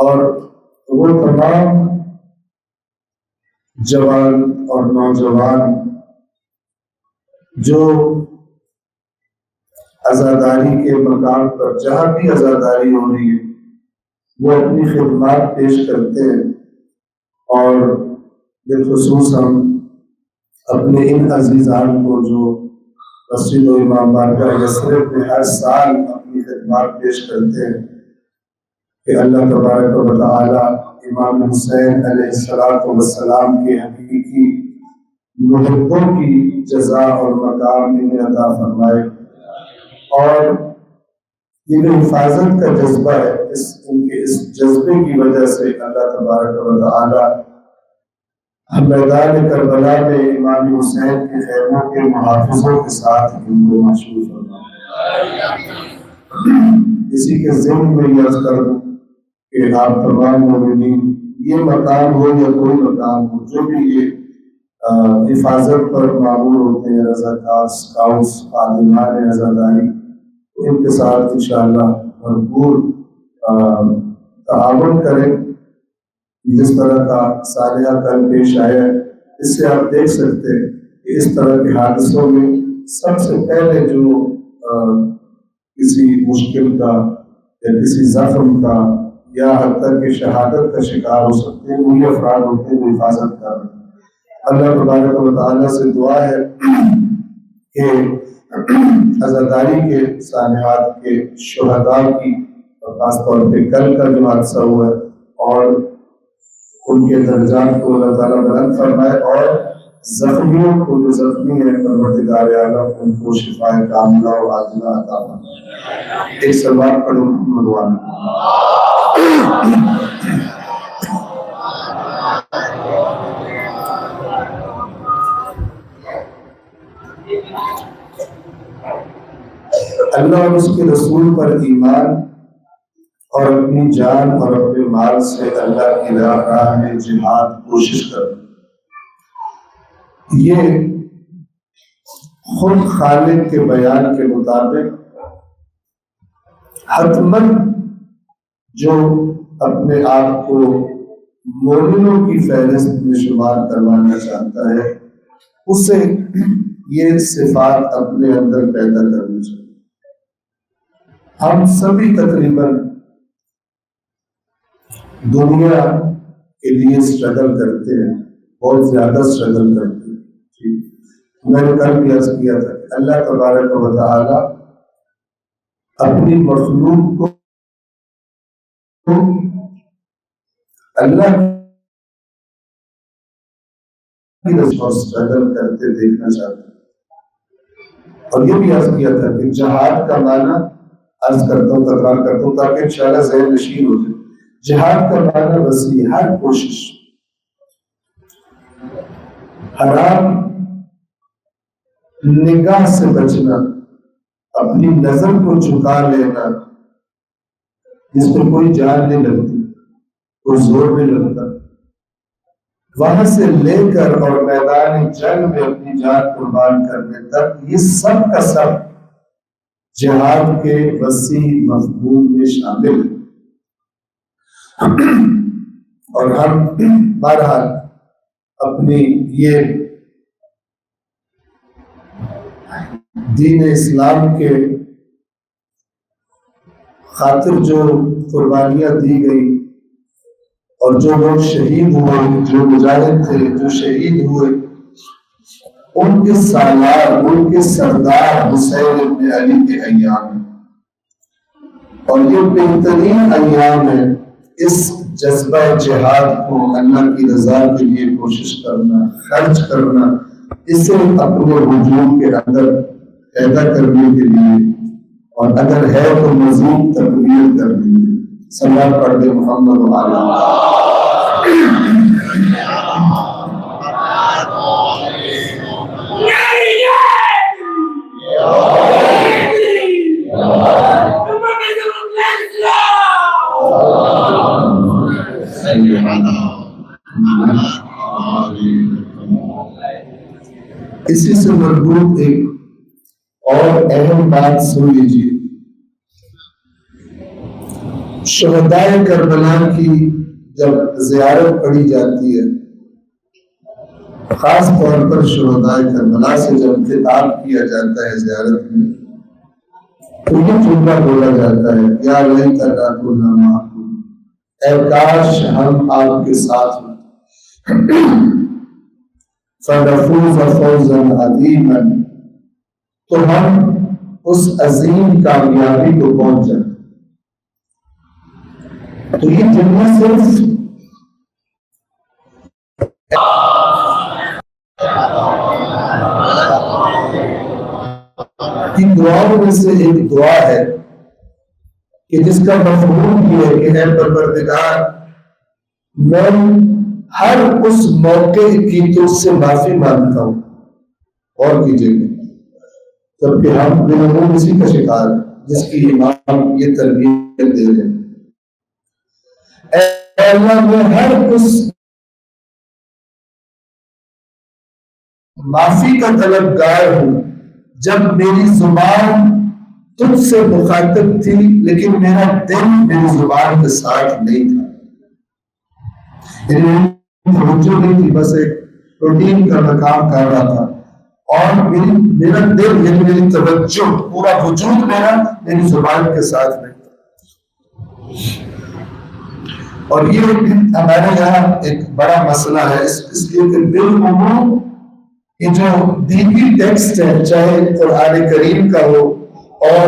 اور وہ تمام جوان اور نوجوان جو عزاداری کے مقام پر جہاں بھی عزاداری ہو رہی ہے وہ اپنی خدمات پیش کرتے ہیں، اور بالخصوص ہم اپنے ان عزیزان کو جو مسجد و امام بارگاہ یثرب میں ہر سال اپنی خدمات پیش کرتے ہیں کہ اللہ تبارک و تعالی امام حسین علیہ السلام کے حقیقی محبوں کی جزا اور مقام انہیں عطا فرمائے، اور یہ جو حفاظت کا جذبہ ہے ان کے اس جذبے کی وجہ سے اللہ تبارک و تعالی میدان کربلا میں امام حسین کے خیموں کے محافظوں کے ساتھ ان کو محشور فرمائے۔ اسی کے ضمن میں یہ عرض کر دوں کہ آپ تمام مومنین یہ مقام ہو یا کوئی مقام ہو، جو بھی یہ حفاظت پر معمول ہوتے ہیں، رضاکار، اسکاؤٹس، خادمان عزاداری، ان کے ساتھ انشاءاللہ بھرپور تعاون کریں۔ جس طرح کا سانحہ کل پیش آیا ہے، اس سے آپ دیکھ سکتے ہیں کہ اس طرح کے حادثوں میں سب سے پہلے جو کسی مشکل کا یا کسی زخم کا یا حتیٰ کہ شہادت کا شکار ہو سکتے ہیں، وہی افراد ہوتے ہیں جو حفاظت کر رہے ہیں۔ اللہ تبارک و تعالیٰ سے دعا ہے کہ عزاداری کے سانحات کے شہداء کی، خاص طور پہ کل کا جو حادثہ ہوا ہے، اور ان کے درجات کو اللہ تعالیٰ بلند فرمائے، اور زخمیوں کو جو زخمی ہیں پروردگار عالم ان کو شفاء کاملہ و عاجلہ عطا فرمائے۔ ایک سلوات پڑھو محمد والا۔ اللہ اور اس کے رسول پر ایمان اور اپنی جان اور اپنے مال سے اللہ کی راہ میں جہاد کوشش کرنا، یہ خود خالق کے بیان کے مطابق حتماً جو اپنے آپ کو مومنوں کی فہرست میں شمار کروانا چاہتا ہے، اسے یہ صفات اپنے اندر پیدا کرنی چاہیے۔ ہم سبھی تقریباً دنیا کے لیے اسٹرگل کرتے ہیں، بہت زیادہ اسٹرگل کرتے ہیں۔ میں نے کل بھی عرض کیا تھا کہ اللہ تبارک و تعالی اپنی مخلوق کو اللہ کی رضا اسٹرگل کرتے دیکھنا چاہتے ہیں۔ اور یہ بھی عرض کیا تھا کہ جہاد کا معنی عرض کرتا ہوں، تکرار کرتا ہوں تاکہ انشاءاللہ ذہن نشین ہو جائے۔ جہاد کا معنی وسیع، ہر کوشش، حرام نگاہ سے بچنا، اپنی نظر کو جھکا لینا، جس پر کوئی جان نہیں لگتی، کوئی زور نہیں لگتا، وہاں سے لے کر اور میدان جنگ میں اپنی جان قربان کرنے تک، یہ سب کا سب جہاد کے وسیع مفہوم میں شامل ہے۔ اور ہم بہرحال اپنی یہ دین اسلام کے خاطر جو قربانیاں دی گئی اور جو لوگ شہید ہوئے، جو مجاہد تھے، جو شہید ہوئے، ان کے سالار، ان کے سردار حسین ابن علی کے ایام ہیں، اور یہ بہترین ایام ہے۔ اس جذبہ جہاد کو اللہ کی رضا کے لیے کوشش کرنا، خرچ کرنا، اسے اپنے وجود کے اندر پیدا کرنے کے لیے، اور اگر ہے تو مزید تقویت کرنے کے لیے۔ صلوات پڑھ دے محمد و آلہ۔ اسی سے مربوط ایک اور اہم بات سن لیجیے شہدائے کربلا کی جب زیارت پڑھی جاتی ہے، خاص طور پر شہدائے کربلا سے جب خطاب کیا جاتا ہے زیارت میں، تو یہ جملہ بولا جاتا ہے، یا لیتنا کنا معکم، اے کاش ہم آپ کے ساتھ ہوتے، فنفوز فوزا عظیما، تو ہم اس عظیم کامیابی کو پہنچ جائیں۔ تو یہ جملہ صرف کی دعاؤں میں سے ایک دعا ہے کہ جس کا مفہوم یہ ہے کہ اے پروردگار، میں ہر اس موقع کی تجھ سے معافی مانگتا ہوں، اور کیجیے گا، جبکہ ہم بالعموم اسی کا شکار ہیں جس کی امام یہ تربیت دے رہے ہیں۔ اے اللہ، میں ہر اس معافی کا طلبگار ہوں جب میری زبان تجھ سے مخاطب تھی لیکن میرا دل میری زبان کے ساتھ نہیں تھا، یعنی توجہ نہیں تھی، بس ایک روٹین کا کام کر رہا تھا، اور میرا دل یعنی میری توجہ، پورا وجود میرا میری زبان کے ساتھ نہیں تھا۔ اور یہ ہمارے یہاں ایک بڑا مسئلہ ہے، اس لیے کہ بالعموم یہ جو دینی ٹیکسٹ ہے، چاہے قرآن کریم کا ہو اور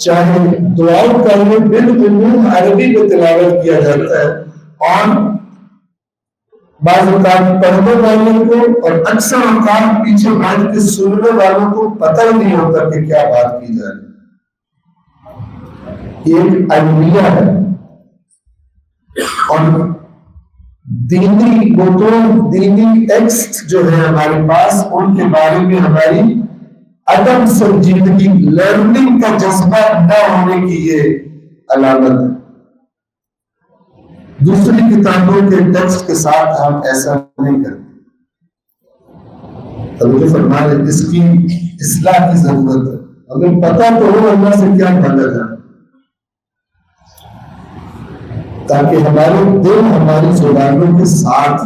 چاہے دعاؤں کا ہو، بالعموم عربی میں تلاوت کیا جاتا ہے، اور بعض اوقات پڑھنے والوں کو اور اکثر اوقات پیچھے بیٹھ کے سننے والوں کو پتہ ہی نہیں ہوتا کہ کیا بات کی جا رہی ہے۔ یہ ایک المیہ ہے، اور دینی متون، دینی ٹیکسٹ جو ہے ہمارے پاس، ان کے بارے میں ہماری عدم سنجیدگی، لرننگ کا جذبہ نہ ہونے کی یہ علامت ہے۔ دوسری کتابوں کے ٹیکسٹ کے ساتھ ہم ایسا نہیں کرتے۔ توجہ فرما لیں، اس کی اصلاح کی ضرورت ہے، ہمیں پتہ تو ہو اللہ سے کیا مانگا جائے، تاکہ ہمارے دل ہماری زبانوں کے ساتھ۔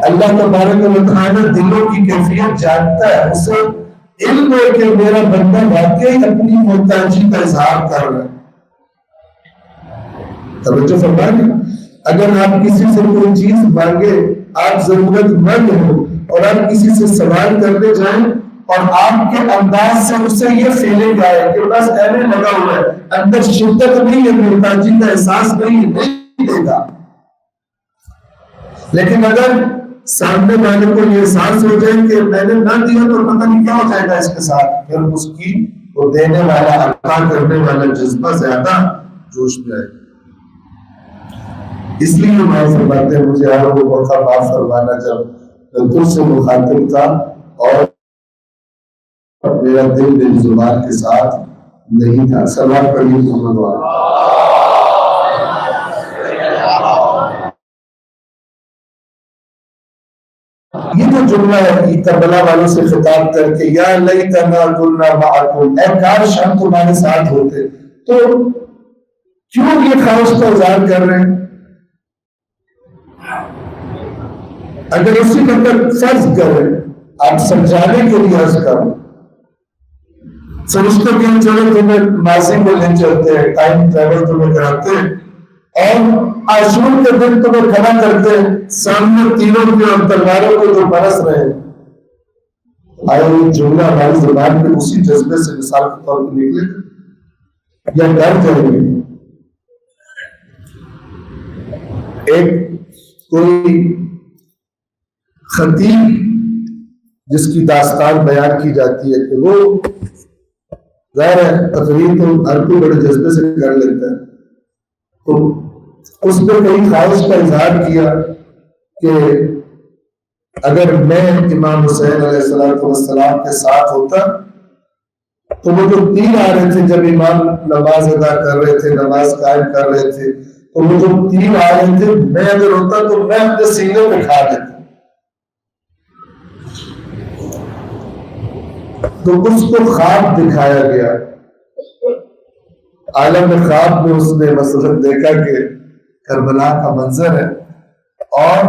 اللہ تبارک و تعالیٰ دلوں کی کیفیت جانتا ہے، اسے علم ہے کہ میرا بندہ واقعی اپنی محتاجی کا اظہار کر رہا ہے۔ توجہ فرمائیں، اگر آپ کسی سے کوئی چیز مانگے، آپ ضرورت مند ہو اور آپ کسی سے سوال کرنے جائیں اور آپ کے انداز سے اسے یہ فیلنگ آئے کہ بس ایسے لگا ہوا ہے، اندر شدت نہیں ہے، محتاجی کا احساس نہیں دے گا، لیکن اگر سامنے والے کو یہ احساس ہو جائے کہ میں نے نہ دیا تو پتہ نہیں کیا ہو جائے گا اس کے ساتھ، پھر اس کی وہ دینے والا، عطا کرنے والا جذبہ زیادہ جوش میں آئے۔ اس لیے میں فرماتے ہیں، مجھے ہر وہ موقع معاف فرمانا جب میں تجھ سے مخاطب تھا اور میرا دل میری زبان کے ساتھ نہیں تھا۔ سلام پڑھیے محمد والا۔ یہ جو جملہ ہے کربلا والوں سے خطاب کر کے، یا لیتنا کنا معکم، اے کاش ہم تمہارے ساتھ ہوتے، تو کیوں یہ خواہش کا اظہار کر رہے ہیں؟ اگر اسی مطلب فرض کریں، آپ سمجھانے کے لیے عرض کروں، فرشتوں کے چلو تمہیں ماضی میں لے چلتے ہیں، ٹائم ٹریول تمہیں کراتے ہیں، اور عاشور کے دن تمہیں کھڑا کرتے ہیں، سامنے تینوں کے اور تلواروں کو جو برس رہے ہیں۔ آیا یہ جملہ ہماری زبان میں اسی جذبے سے مثال کے طور پر نکلے یا ڈر جائیں گے؟ ایک کوئی خطیب جس کی داستان بیان کی جاتی ہے کہ وہ ظاہر ہے تقریر تو ہر کوئی بڑے جذبے سے کر لیتا ہے، تو اس نے کئی خواہش کا اظہار کیا کہ اگر میں امام حسین علیہ السلام کے ساتھ ہوتا تو وہ جو تیر آ رہے تھے جب امام نماز ادا کر رہے تھے، نماز قائم کر رہے تھے، تو وہ جو تیر آ رہے تھے میں اگر ہوتا تو میں اپنے سینے پہ کھا لیتا۔ تو اس کو خواب دکھایا گیا، عالم خواب میں اس نے مثلاً دیکھا کہ کربلا کا منظر ہے، اور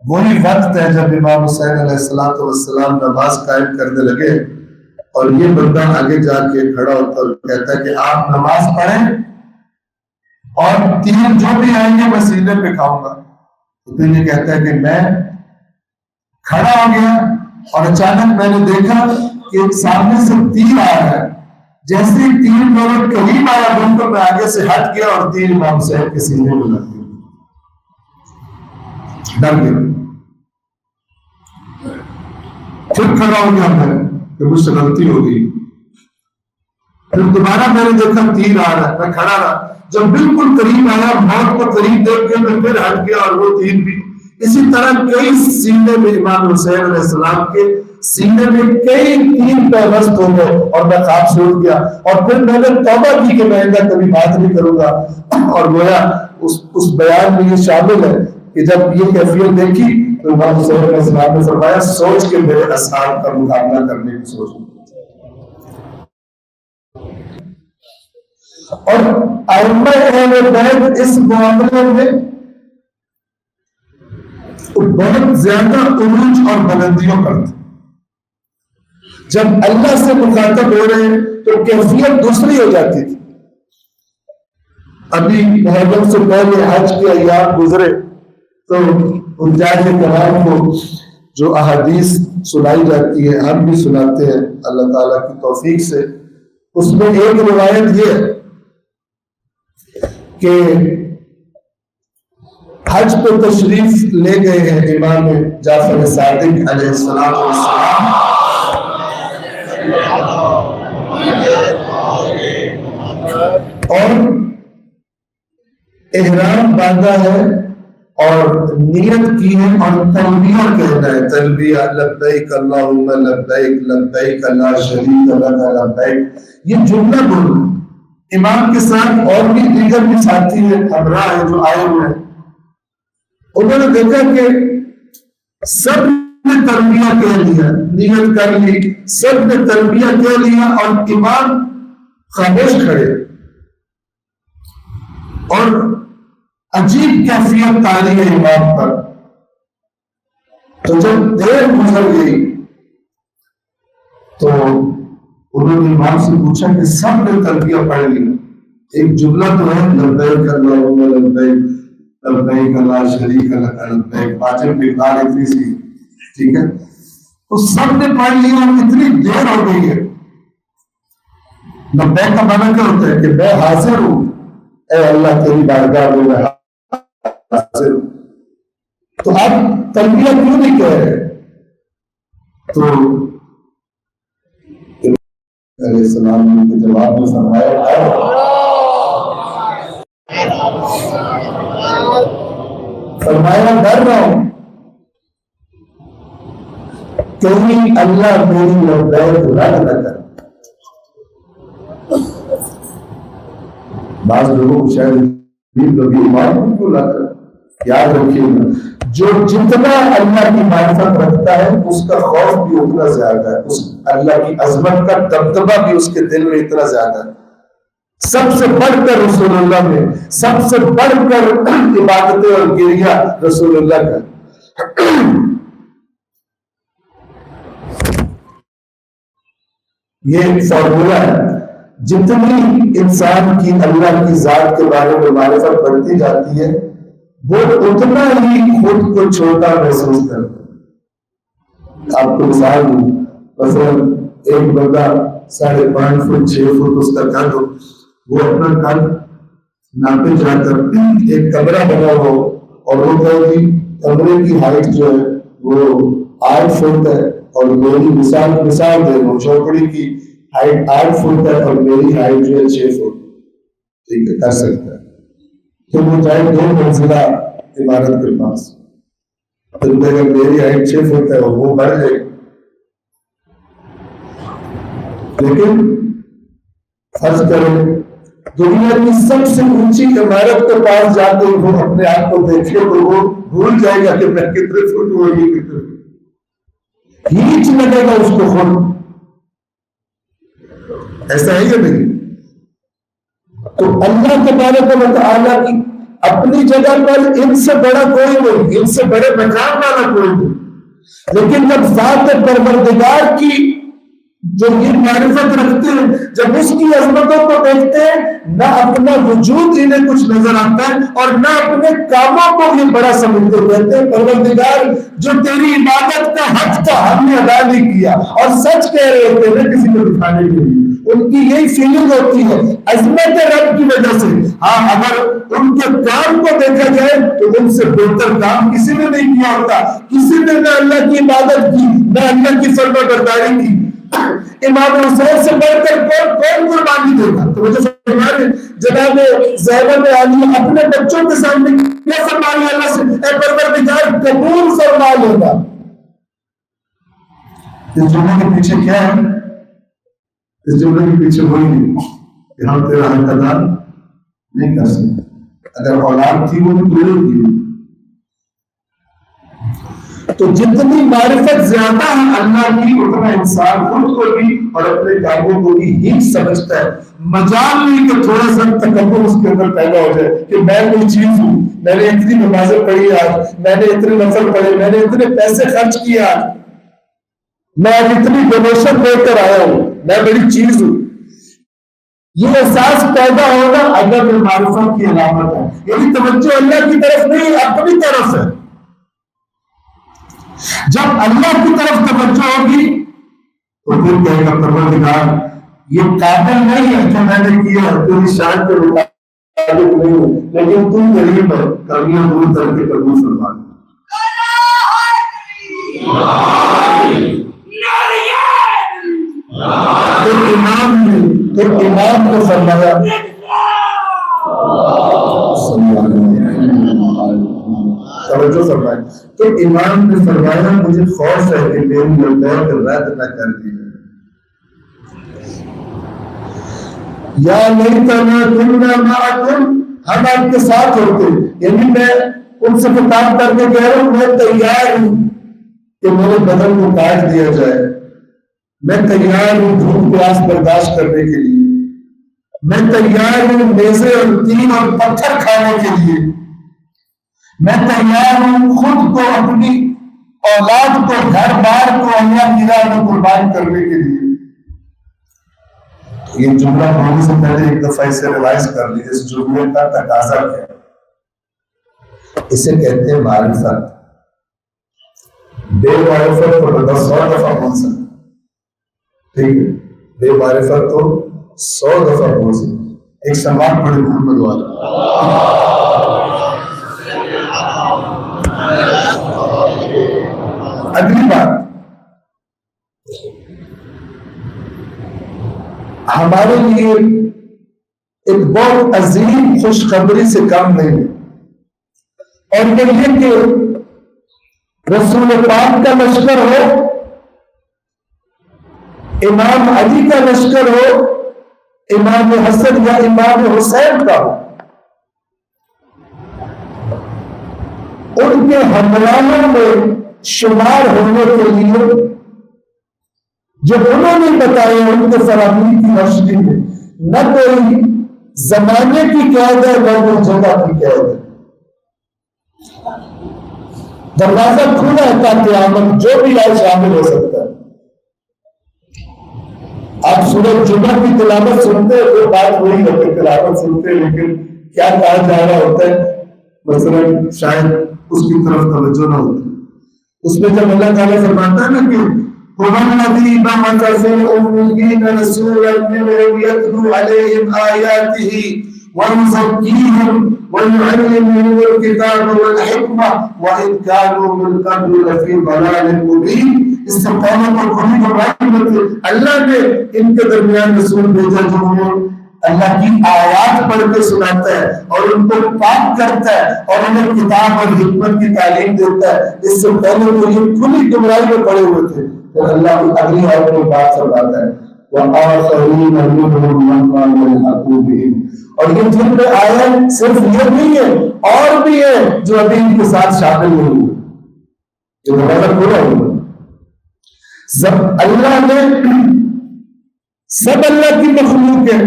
وہی وقت ہے جب امام حسین علیہ السلام نماز قائم کرنے لگے، اور یہ بندہ آگے جا کے کھڑا ہوتا اور کہتا ہے کہ آپ نماز پڑھیں اور تیر جو بھی آئیں گے میں سینے پہ کھاؤں گا۔ تو پھر یہ کہتا ہے کہ میں کھڑا ہو گیا اور اچانک میں نے دیکھا کہ سامنے سے تیر آ رہا ہے، جیسے ہی تیر میرے قریب آیا بالکل میں آگے سے ہٹ گیا اور تیر امام حسین کے سینے میں لگ گیا، ڈر گیا۔ پھر کھڑا ہو گیا میں کہ مجھ سے غلطی ہو گئی، پھر دوبارہ میں نے دیکھا تیر آ رہا ہے، میں کھڑا رہا، جب بالکل قریب آیا موت کو قریب دیکھ کے میں پھر ہٹ گیا اور وہ تیر بھی۔ اسی طرح کئی سینے میں امام حسین علیہ السلام کے سینے میں کئی تیر پیوست ہو گئے اور میں خواب سوچ گیا، اور پھر میں نے توبہ کی کہ میں آئندہ کبھی بات نہیں کروں گا، اور گویا اس بیان میں یہ شامل ہے کہ جب یہ کیفیت دیکھی تو امام حسین علیہ السلام نے فرمایا سوچ کے میرے اصحاب کا مقابلہ کرنے کی سوچ۔ اور ائمہ اہل بیت اس معاملے میں بہت زیادہ عروج اور بلندیوں کرتے، جب اللہ سے مخاطب ہو رہے ہیں تو کیفیت دوسری ہو جاتی تھی۔ ابھی محرم سے پہلے حج کے ایام گزرے تو حجاج کرام کو جو احادیث سنائی جاتی ہے ہم بھی سناتے ہیں اللہ تعالیٰ کی توفیق سے، اس میں ایک روایت یہ ہے کہ حج پہ تشریف لے گئے ہیں امام جعفر صادق علیہ السلام اور احرام باندھا ہے اور نیت کی ہے اور تلبیہ کہنا ہے، تلبیہ لبیک اللہم لبیک لبیک لا شریک لک لبیک، یہ جملہ بولنا۔ امام کے ساتھ اور بھی دیگر بھی ساتھی ہیں، ہمراہ ہیں جو آئے ہوئے ہیں، انہوں نے دیکھا کہ سب نے تلبیہ کہہ لیا، نیت کر لی، سب نے تلبیہ کہہ لیا اور امام خاموش کھڑے، اور عجیب کیفیت تاری ہے امام پر۔ تو جب دیر گزر گئی تو انہوں نے امام سے پوچھا کہ سب نے تلبیہ پڑھ لی، ایک جملہ تو ہے لبیک اللہم لبیک لبیک لا شریک لک لبیک، واجب مقدار اتنی سی، ٹھیک ہے، تو سب نے پڑھ لیا اور اتنی دیر ہو گئی ہے۔ لبیک کا معنی کیا ہوتا ہے کہ میں حاضر ہوں اے اللہ تیری بارگاہ میں میں حاضر ہوں، تو آپ تلبیہ کیوں نہیں کہہ رہے؟ تو علیہ السلام نے جواب میں فرمایا ڈر رہا ہوں کہیں اللہ میری لبیک رد نہ کر۔ بعض لوگوں کو شاید کبھی ایمان کیوں لاتا ہے، یاد رکھیے گا جو جتنا اللہ کی معرفت رکھتا ہے اس کا خوف بھی اتنا زیادہ ہے، اس اللہ کی عظمت کا دبدبہ بھی اس کے دل میں اتنا زیادہ ہے۔ سب سے بڑھ کر رسول اللہ میں، سب سے بڑھ کر عبادتیں اور گریہ رسول اللہ کا۔ یہ فارمولہ ہے، جتنی انسان کی اللہ کی ذات کے بارے میں معرفت بڑھتی جاتی ہے وہ اتنا ہی خود کو چھوٹا محسوس کرتا ہے۔ آپ کو مثال دوں، مثلا ایک بندہ 5.5 فٹ 6 فٹ اس کا قد ہو، وہ اپنا قد ناپے جا کر ایک کمرہ بنا ہو اور وہ کہے کہ کمرے کی ہائٹ جو ہے وہ 8 فٹ ہے اور میری مثال دے دو چوکڑی کی ہائٹ 8 فٹ ہے اور میری ہائٹ جو ہے 6 فٹ، ٹھیک ہے، کر سکتا ہے، تو وہ جائے 2 منزلہ عمارت کے پاس، پھر اگر میری ہائٹ 6 فٹ ہے اور وہ بڑھ جائے، لیکن فرض کریں دنیا کی سب سے اونچی عمارت کے پاس جاتے وہ اپنے آپ کو دیکھے تو وہ بھول جائے گا کہ میں کتنے فٹ ہوگی، ہیچ لگے گا اس کو خود، ایسا ہے یا نہیں؟ تو اللہ تبارک و تعالیٰ کی اپنی جگہ پر ان سے بڑا کوئی نہیں، ان سے بڑے مقام والا کوئی نہیں، لیکن جب ذات پروردگار کی جو یہ معرفت رکھتے ہیں، جب اس کی عظمتوں کو دیکھتے ہیں، نہ اپنا وجود انہیں کچھ نظر آتا ہے اور نہ اپنے کاموں کو یہ بڑا سمجھتے کہتے ہیں پروردگار جو تیری عبادت کا حق تھا ہم نے ادا نہیں کیا، اور سچ کہہ رہے ہوتے ہیں کسی کو دکھانے کے لیے، ان کی یہی فیلنگ ہوتی ہے عظمت رب کی وجہ سے۔ ہاں اگر ان کے کام کو دیکھا جائے تو ان سے بہتر کام کسی نے نہیں کیا ہوتا، کسی نے نہ اللہ کی عبادت کی نہ اللہ کی فرما برداری کی۔ امام حسین سے بڑھ کر کون قربانی دے گا؟ تو مجھے فرما رہے جناب زینب عالیہ اپنے بچوں کے سامنے کیا فرما رہے اللہ سے، اے پروردگار قبول فرما لینا۔ اس جملے کے پیچھے کیا ہے؟ اس جملے کے پیچھے وہی نہیں کہ ہم تیرا حق ادا نہیں کر سکتے، اگر اولاد تھی وہ بھی پوری تھی۔ تو جتنی معرفت زیادہ ہے اللہ کی اتنا انسان خود کو بھی اور اپنے کاموں کو بھی ہی سمجھتا ہے، مجال نہیں کہ تھوڑا سا تکبر اس کے اندر پیدا ہو جائے کہ میں کوئی چیز ہوں، میں نے اتنی نمازیں پڑھی آج، میں نے اتنے نفل پڑھے، میں نے اتنے پیسے خرچ کیا، میں اتنی ڈونیشن دے کر آیا ہوں، میں بڑی چیز ہوں۔ یہ احساس پیدا ہوگا اگر معرفت کی علامت ہے، یعنی توجہ اللہ کی طرف نہیں اپنی طرف ہے۔ جب اللہ کی طرف توجہ ہوگی تو پھر کہے گا پروردگار یہ قابل نہیں ہے جو میں نے کیا، تیری شان کے مطابق نہیں ہے، لیکن تم غریب ہے، کمیاں دور کر کے قبول فرما۔ تو امام کو فرمایا توجہ فرمائے، تو امام نے فرمایا مجھے خوف ہے کہ میری لبیک رد نہ کر دی یا لیتنا کنا معکم، ہم آپ کے ساتھ ہوتے، یعنی میں ان سے خطاب کر کے کہہ رہا ہوں میں تیار ہوں کہ میرے بدن کو کاٹ دیا جائے، میں تیار ہوں دھوپ پیاس برداشت کرنے کے لیے، میں تیار ہوں میزے اور تین اور پتھر کھانے کے لیے، میں تیار ہوں خود کو اپنی اولاد کو گھر بار کو اللہ کی راہ میں قربان کرنے کے لیے۔ یہ جملہ بولنے سے پہلے ایک دفعہ اسے ریوائز کر لیجیے، اس جملے کا تقاضا کیا ہے؟ اسے کہتے ہیں معرفت۔ بے معرفت تو بندہ 100 دفعہ بول سکتا، ٹھیک ہے، بے معرفت تو 100 دفعہ بول سکتا۔ ایک سوال پڑھے محمد والا۔ اگلی بات ہمارے لیے ایک بہت عظیم خوشخبری سے کم نہیں ہے، اور یہ کہ رسول پاک کا لشکر ہو، امام علی کا لشکر ہو، امام حسن یا امام حسین کا ہو، ان کے ہمراہوں میں شمار ہونے کے لیے جو انہوں نے بتایا ان کے فراہمی کی روشنی میں نہ کوئی زمانے کی قید ہے نہ کوئی جگہ کی قید ہے، دروازہ کھلا ہے تا قیامت جو بھی آج شامل ہو سکتا ہے۔ آپ سورۃ جمعہ کی تلاوت سنتے ہیں تو بات وہی ہوتی ہے، تلاوت سنتے ہیں لیکن کیا کہا جا رہا ہوتا ہے مثلا شاید اس کی طرف توجہ نہ ہوتی۔ اس میں جب اللہ تعالیٰ فرماتا ہے نا کہ وَالَّذِي بَعَثَ فِي الْأُمِّيِّينَ رَسُولًا مِّنْهُمْ يَتْلُو عَلَيْهِمْ آيَاتِهِ وَيُزَكِّيهِمْ وَيُعَلِّمُهُمُ الْكِتَابَ وَالْحِكْمَةَ وَإِنْ كَانُوا مِنْ قَبْلُ لَفِي ضَلَالٍ مُّبِينٍ۔ اس سے پہلے تو کھلی گمراہی میں تھے، اللہ نے ان کے درمیان رسول بھیجا جو انہیں اللہ کی آیات پڑھ کے سناتا ہے اور ان کو پاک کرتا ہے اور انہیں کتاب اور حکمت کی تعلیم دیتا ہے۔ اس سے پہلے تو یہ کھلی گمراہی میں پڑے ہوئے تھے، تو اللہ اگلی آیت میں بات فرماتا ہے وَآخَرِينَ مِنْهُمْ لَمَّا يَلْحَقُوا بِهِمْ، اور یہ جن میں آیا صرف یہ نہیں ہے اور بھی ہے جو ابھی ان کے ساتھ شامل نہیں ہوئے، جو دروازہ کھولا ہوا اللہ نے سب اللہ کی مخلوق ہے،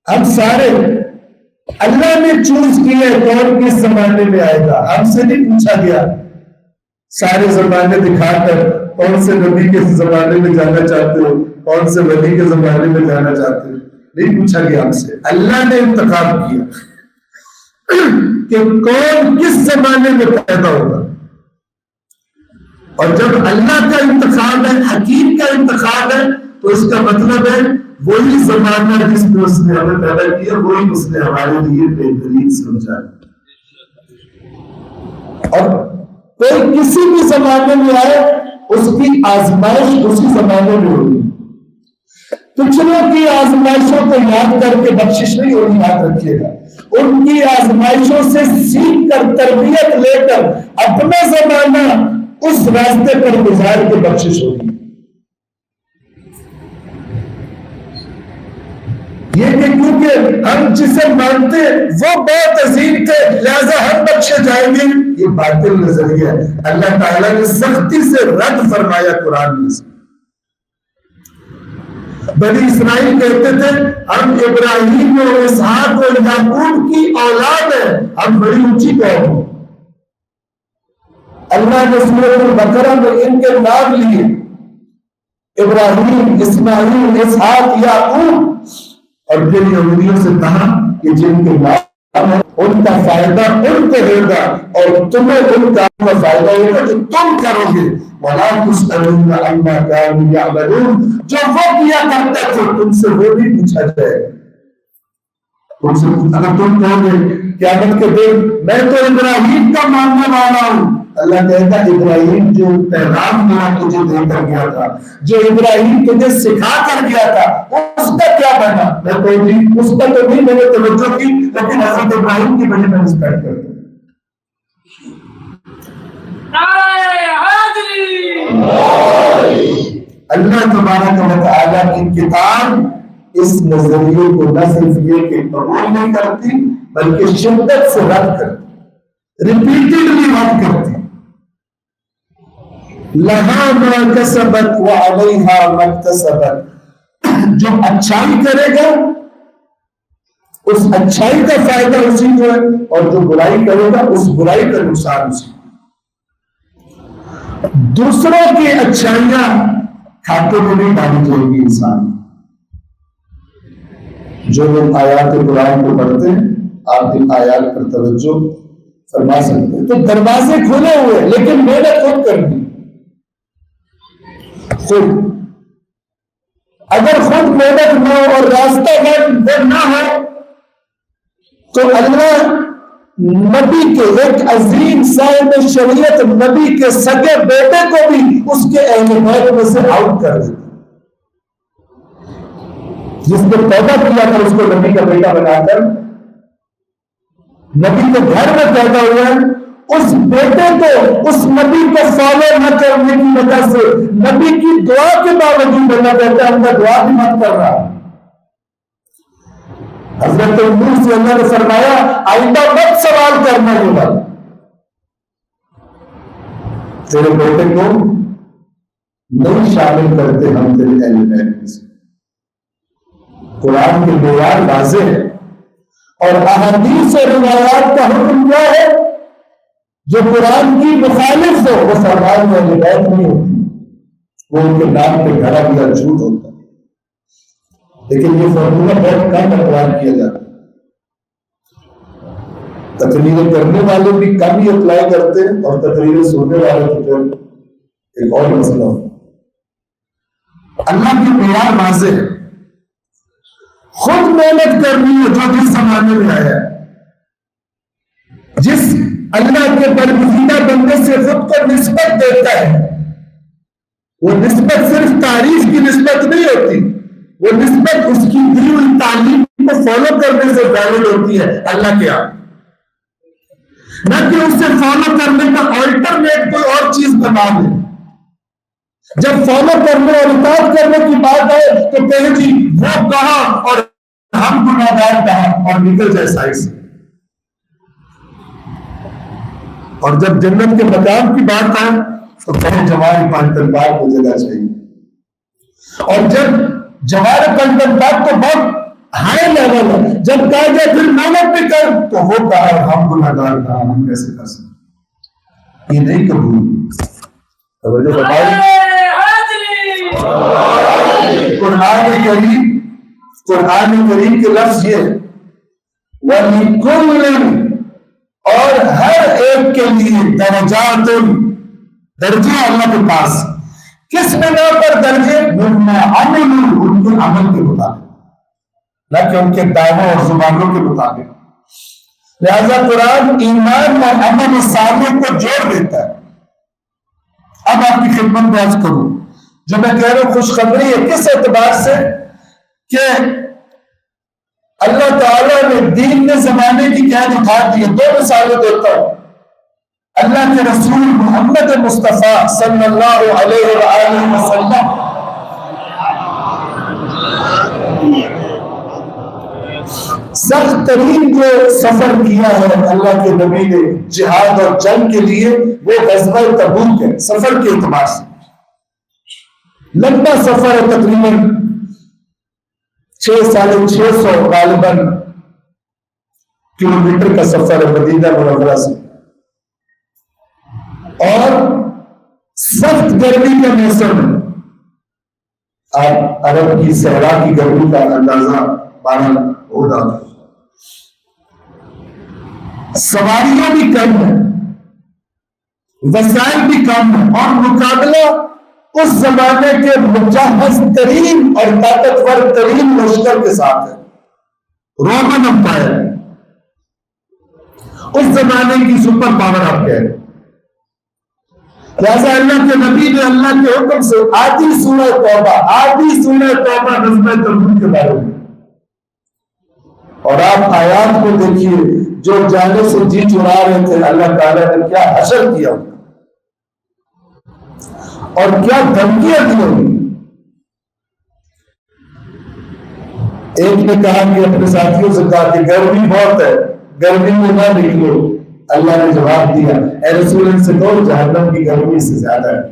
ہم سارے اللہ نے چوز کیا کون کس زمانے میں آئے گا. ہم سے نہیں پوچھا گیا سارے زمانے دکھا کر کون سے نبی کے زمانے میں جانا چاہتے ہو, کون سے ولی کے زمانے میں جانا چاہتے ہو, نہیں پوچھا گیا ہم سے. اللہ نے انتخاب کیا کہ کون کس زمانے میں پیدا ہوگا. اور جب اللہ کا انتخاب ہے, حکیم کا انتخاب ہے, تو اس کا مطلب ہے وہی زمانہ جس میں اس نے ہمیں پیدا کیا وہی اس نے ہمارے لیے بہترین سمجھا. اور کوئی کسی بھی زمانے میں آئے اس کی آزمائش اسی زمانے میں ہوگی. پچھلوں کی آزمائشوں کو یاد کر کے بخشش نہیں ہوگی, یاد رکھیے گا. ان کی آزمائشوں سے سیکھ کر تربیت لے کر اپنا زمانہ اس راستے پر گزار کے بخشش ہوگی. یہ کہ کیونکہ ہم جسے مانتے وہ بہت عظیم تھے لہذا ہم بخشے جائیں گے, یہ باطل نظریہ ہے. اللہ تعالیٰ نے سختی سے رد فرمایا قرآن میں سے. بنی اسرائیل کہتے تھے ہم ابراہیم اور اسحاق اور یعقوب کی اولاد ہیں, ہم بڑی اونچی قوم ہیں. اللہ نے سورۃ البقرہ میں ان کے نام لیے, ابراہیم, اسماعیل, اسحاق, یعقوب, اور پھر یہودیوں سے کہا کہ جن کے نام ہے ان کا فائدہ ان کو ہوگا اور تمہیں ان کاموں کا فائدہ ہوگا جو تم کرو گے. وَلَا تُسْأَلُونَ عَمَّا كَانُوا يَعْمَلُونَ, جو وہ کیا کرتے تھے تم سے وہ بھی پوچھا جائے گا. تم سے اگر تم کہو گے قیامت کے دن میں تو ابراہیم کا ماننے والا ہوں, اللہ کہتا ابراہیم جو پیغام میں تجھے دے کر گیا تھا, جو ابراہیم تجھے سکھا کر گیا تھا, اس کا کیا بنا؟ میں کوئی نہیں, اس کا تو نہیں میں نے توجہ کی, لیکن حضرت ابراہیم کی وجہ میں رسپیکٹ کرتا ہوں. اللہ تبارک و تعالیٰ کی کتاب اس نظریے کو نہ صرف یہ کہ قبول نہیں کرتی بلکہ شدت سے رد کرتی, ریپیٹڈلی رد کرتی. لہا ما کسبت وعلیہا ما اکتسبت, جو اچھائی کرے گا اس اچھائی کا فائدہ اسی کو ہے, اور جو برائی کرے گا اس برائی کا نقصان اسی کو. دوسروں کی اچھائیاں کھاتے میں نہیں ڈالی جائے گی انسان. جو لوگ آیات قرآن کو پڑھتے ہیں آپ ان آیات پر توجہ فرما سکتے ہیں. تو دروازے کھلے ہوئے لیکن محنت خود کرنی. خود اگر خود محنت نہ ہو اور راستہ وہ نہ ہو تو اللہ نبی کے ایک عظیم صاحب شریعت نبی کے سگے بیٹے کو بھی اس کے اہل بیت میں سے آؤٹ کر دیتا. جس نے پیدا کیا تھا اس کو نبی کا بیٹا بنا کر نبی کے گھر میں پیدا ہوا ہے, اس بیٹے کو اس نبی کو فالو نہ کرنے کی وجہ سے نبی کی دعا کے باوجود اللہ کہتا ہے ان کا دعا بھی مت کر رہا. حضرت نوح سے اللہ نے فرمایا آئندہ مت سوال کرنا ہوگا, تیرے بیٹے کو نہیں شامل کرتے ہم تیرے اہل بیت میں سے. قرآن کے معیار واضح ہے اور احادیث اور روایات کا حکم کیا ہے؟ جو قرآن کی مخالف ہو وہ فرمان میں اہل بیت نہیں ہوتی, وہ ان کے نام پہ گھڑا دیا جھوٹ ہوتا ہے. لیکن یہ فارمولہ بہت کم اپلائی کیا جاتا ہے. تقریریں کرنے والے بھی کم ہی اپلائی کرتے ہیں اور تقریریں سننے والے تو پھر ایک اور مسئلہ ہوتا ہے. اللہ کی معیار واضح ہے, خود محنت کرنی ہے. جو جس زمانے میں آیا ہے, جس اللہ کے برگزیدہ بندے سے خود کو نسبت دیتا ہے, وہ نسبت صرف تعریف کی نسبت نہیں ہوتی, وہ نسبت اس کی دی ہوئی تعلیم کو فالو کرنے سے ظاہر ہوتی ہے اللہ کے آپ, نہ کہ اس سے فالو کرنے کا آلٹرنیٹ کوئی اور چیز بنا لے. جب فالو کرنے اور اطاعت کرنے کی بات آئے تو کہے جی وہ کہا اور ہم گناہگار کہا اور نکل جائے سائڈ سے. اور جب جنت کے مقام کی بات آئے تو کہیں جوار پانچ بار کو جگہ چاہیے. اور جب جوار پنجن باغ کو بہت ہائی لیول ہے. جب کہا گیا پھر محنت بھی کر تو وہ کہا ہم گناہگار کہا ہم کیسے کر سکتے. یہ نہیں قبول. توجہ فرمائیں. قرآن کریم کے لفظ یہ وَلِكُلٍّ اور ہر ایک کے لیے درجات درجے اللہ کے پاس. کس بنا پر درجے؟ مما عملوا ان کے عمل کے مطابق نہ کہ ان کے دعووں اور زبانوں کے مطابق. لہذا قرآن ایمان اور عمل صالح کو جوڑ دیتا ہے. اب آپ کی خدمت میں عرض کروں جو میں کہہ رہا ہوں خوشخبری ہے. کس اعتبار سے کہ اللہ تعالیٰ نے دین میں زمانے کی قید اٹھا دی ہے. دو مثالیں دیتا ہوں. اللہ کے رسول محمد مصطفیٰ صلی اللہ علیہ وآلہ وسلم سخت ترین جو سفر کیا ہے اللہ کے نبی نے جہاد اور جنگ کے لیے وہ غزوہ تبوک ہے. سفر کے اعتبار سے لمبا سفر ہے, تقریباً 6,600 غالباً کلومیٹر کا سفر ہے مدینہ منورہ سے. اور سخت گرمی کا موسم ہے. آپ عرب کی صحرا کی گرمی کا اندازہ مانا ہوگا. سواریاں بھی کم ہیں, وسائل بھی کم ہیں, اور مقابلہ اس زمانے کے مجہز ترین اور طاقتور ترین لشکر کے ساتھ ہے. رومن امپائر اس زمانے کی سپر پاور آپ کہہ رہے. لہذا اللہ کے نبی نے اللہ کے حکم سے آدھی سورہ توبہ غزوہ تبوک کے بارے میں, اور آپ آیات کو دیکھیے جو جانے سے جی چرا رہے تھے اللہ تعالیٰ نے کیا حشر کیا اور کیا دھمکیاں دی. ایک نے کہا کہ اپنے ساتھیوں سے کہا کہ گرمی بہت ہے, گرمی میں نہ نکلو. اللہ نے جواب دیا اے رسول ان سے کہو جہنم کی گرمی سے زیادہ ہے.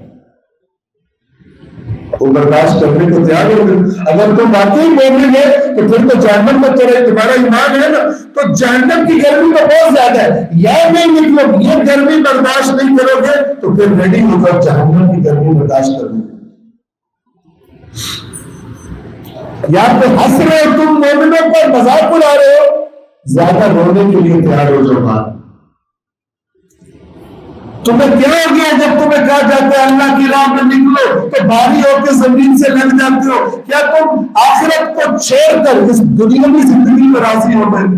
وہ برداشت کرنے کو تیار ہو گئے. اگر تم واقعی مومن ہے تو پھر تو جہنم میں تمہارا ایمان ہے نا, تو جہنم کی گرمی تو بہت زیادہ ہے. یا نہیں نکلو, یہ گرمی برداشت نہیں کرو گے تو پھر ریڈی ہو کر جہنم کی گرمی برداشت کرو گے. یا پہ ہنس رہے ہو تم مومنوں پر, مذاق اڑا رہے ہو, زیادہ رونے کے لیے تیار ہو جاؤ. بات تمہیں کیا ہو گیا جب تمہیں کہا جاتا ہے اللہ کی راہ میں نکلو تو بھاری ہو کے زمین سے لگ جاتے ہو؟ کیا تم آخرت کو چھوڑ کر اس دنیاوی زندگی میں راضی ہو گئے؟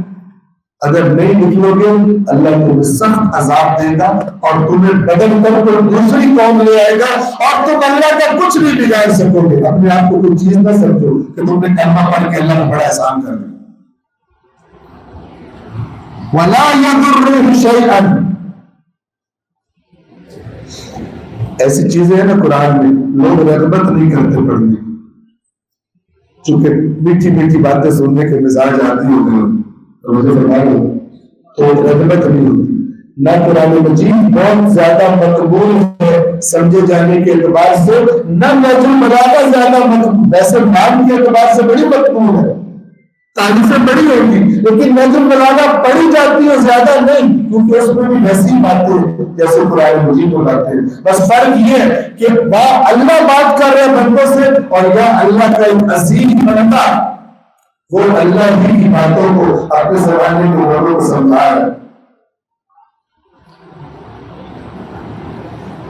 اگر نہیں نکلو گے اللہ تمہیں سخت عذاب دے گا اور تمہیں بدل کر کوئی دوسری قوم لے آئے گا اور تم اللہ کا کچھ نہیں بگاڑ سکو گے. اپنے آپ کو کوئی چیز نہ سمجھو کہ تم نے کلمہ پڑھ کے اللہ کا بڑا احسان کر دیا. وَلَا يَضُرُّهُ شَيْئًا. ایسی چیزیں ہیں نا قرآن میں لوگ رغبت نہیں کرتے پڑھنے, چونکہ میٹھی میٹھی باتیں سننے کے مزاج عادی ہو گئے تو مجھے فرمایا تو رغبت نہیں ہوتی. نہ قرآن مجید بہت زیادہ مقبول ہے سمجھے جانے کے اعتبار سے, نہ نظم البلاغہ زیادہ مقبول. ویسے نام کے اعتبار سے بڑی مقبول ہے, تعریفیں بڑی ہوگی, لیکن نظم البلاغہ پڑھی جاتی ہے زیادہ نہیں, کیونکہ اس میں بھی ویسی باتیں جیسے قرآن مجید کو لاتے ہیں. بس فرق یہ ہے کہ اللہ بات کر رہے بندوں سے, اور یا اللہ کا ایک عظیم بندہ وہ اللہ ہی کی باتوں کو اپنے زمانے کے لوگوں کو سمجھا رہا ہے.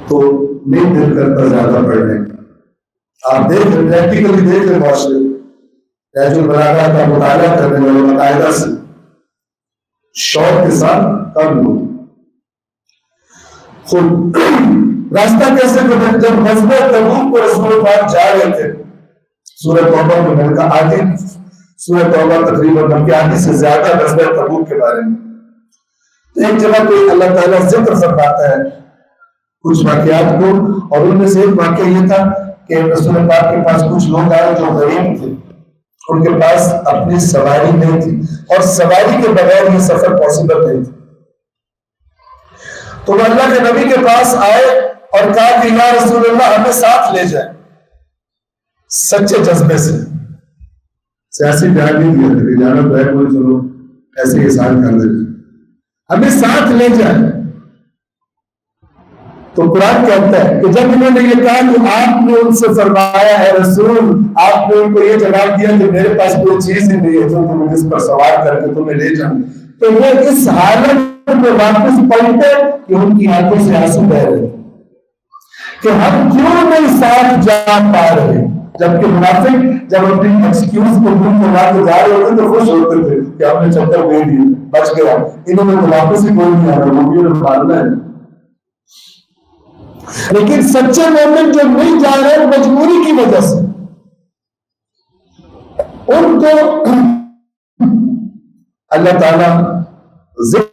تو نہیں دل کرتا زیادہ پڑھنے کا. آپ دیکھ رہے پریکٹیکلی دیکھ رہے معاشرے نہج البلاغہ کا مطالعہ کرنے والے باقاعدہ سے شوق کے ساتھ کم لوگ. خود راستہ کیسے گزرا؟ جب غزوہ تبوک کو رسول پاک جا رہے تھے, سورہ توبہ میں میں نے کہا آدھی سورہ توبہ تقریباً بلکہ آدھی سے زیادہ غزوہ تبوک کے بارے میں. تو ایک جگہ پہ اللہ تعالیٰ ذکر فرماتا ہے کچھ واقعات کو, اور ان میں سے ایک واقعہ یہ تھا کہ رسول پاک کے پاس کچھ لوگ آئے جو غریب تھے, ان کے پاس اپنی سواری نہیں تھی اور سواری کے بغیر یہ سفر پاسبل نہیں تھا. تو وہ اللہ کے نبی کے پاس آئے اور کہا کہ یا رسول اللہ ہمیں ساتھ لے جائیں. سچے جذبے سے سیاسی بیان نہیں دیا تھا کہ جانا تو ہے کوئی چلو ایسے احسان کر دے، ہمیں ساتھ لے جائے۔ تو قرآن کہتا ہے کہ جب انہوں نے یہ کہا کہ آپ نے ان سے فرمایا ہے رسول، آپ نے ان کو یہ جواب دیا کہ میرے پاس کوئی چیز ہی نہیں ہے جو تمہیں جس پر سوار کر کے تمہیں لے جاؤں، تو وہ اس حالت میں واپس پلٹے کہ ان کی آنکھوں سے آنسو بہ رہے کہ ہم کیوں نہیں ساتھ جا پا رہے، جبکہ منافق جب اپنی ایکسکیوز کو دور کروا کے جا رہے ہوتے تو خوش ہوتے تھے کہ ہم نے چکر دے دی، بچ گیا، انہوں نے تو واپس ہی کوئی نہیں آ رہا، وہ بھی انہیں ماننا ہے۔ لیکن سچے مومن جو نہیں جا رہے مجبوری کی وجہ سے، ان کو اللہ تعالیٰ ذکر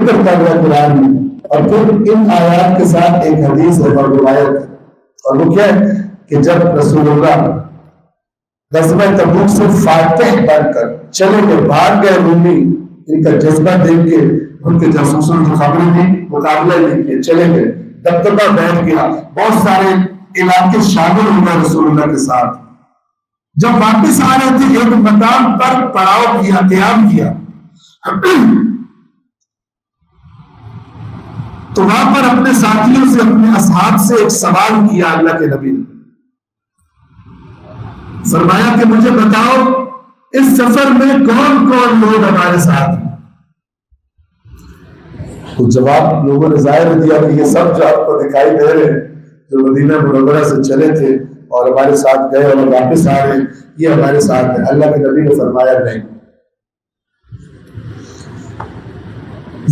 کرتا ہوا قرآن میں، اور پھر ان آیات کے ساتھ ایک حدیث ہے اور روایت، اور وہ کیا ہے کہ جب رسول اللہ غزوہ تبوک سے فاتح بن کر چلے گئے، بھاگ گئے رومی، ان کا جذبہ دیکھ کے ان کے جاسوسوں کی خبریں دی، مقابلہ لے کے چلے گئے، دبدبہ بیٹھ گیا، بہت سارے علاقے شامل ہو گئے رسول اللہ کے ساتھ۔ جب واپس آ رہے تھے ایک مقام پر پڑاؤ کیا، قیام کیا، تو وہاں پر اپنے ساتھیوں سے، اپنے اصحاب سے ایک سوال کیا اللہ کے نبی نے، فرمایا کہ مجھے بتاؤ اس سفر میں کون کون لوگ ہمارے ساتھ ہیں؟ تو جواب لوگوں نے ظاہر دیا کہ یہ سب جو آپ کو دکھائی دے رہے ہیں جو مدینہ منورہ سے چلے تھے اور ہمارے ساتھ گئے اور واپس آ رہے ہیں، یہ ہمارے ساتھ ہیں۔ اللہ کے نبی نے فرمایا نہیں،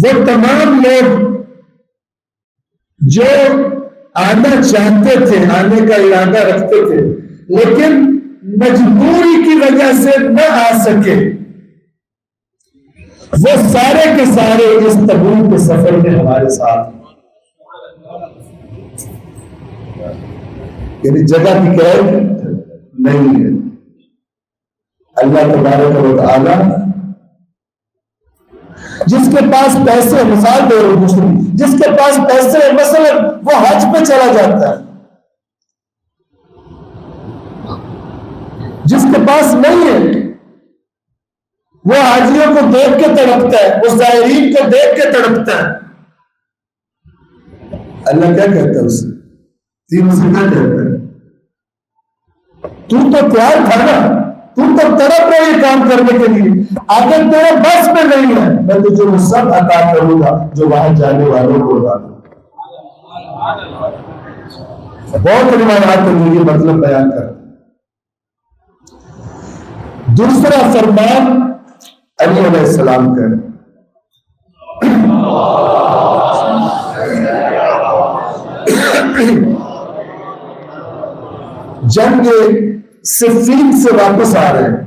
وہ تمام لوگ جو آنا چاہتے تھے، آنے کا ارادہ رکھتے تھے، لیکن مجبوری کی وجہ سے نہ آ سکے، وہ سارے کے سارے اس تبوک کے سفر میں ہمارے ساتھ، یعنی جگہ کی قید نہیں ہے۔ اللہ تبارک و تعالی جس کے پاس پیسے، مثال دے رہے مسلم، جس کے پاس پیسے مثلا وہ حج پہ چلا جاتا ہے، جس کے پاس نہیں ہے وہ حاجیوں کو دیکھ کے تڑپتا ہے، وہ زائرین کو دیکھ کے تڑپتا ہے۔ اللہ کیا کہتا ہے اسے؟ تینوں سے کیا کہتا ہے؟ تو تیار تھا نا، تو تڑپ رہے یہ کام کرنے کے لیے، اگر تیرے بس میں نہیں ہے میں تجھے وہ سب عطا کروں گا جو وہاں جانے والوں کو عطا کروں گا۔ بہت روایات میں یہ مطلب بیان کر۔ دوسرا فرمان علی علیہ السلام کا، جنگ صفین سے واپس آ رہے ہیں،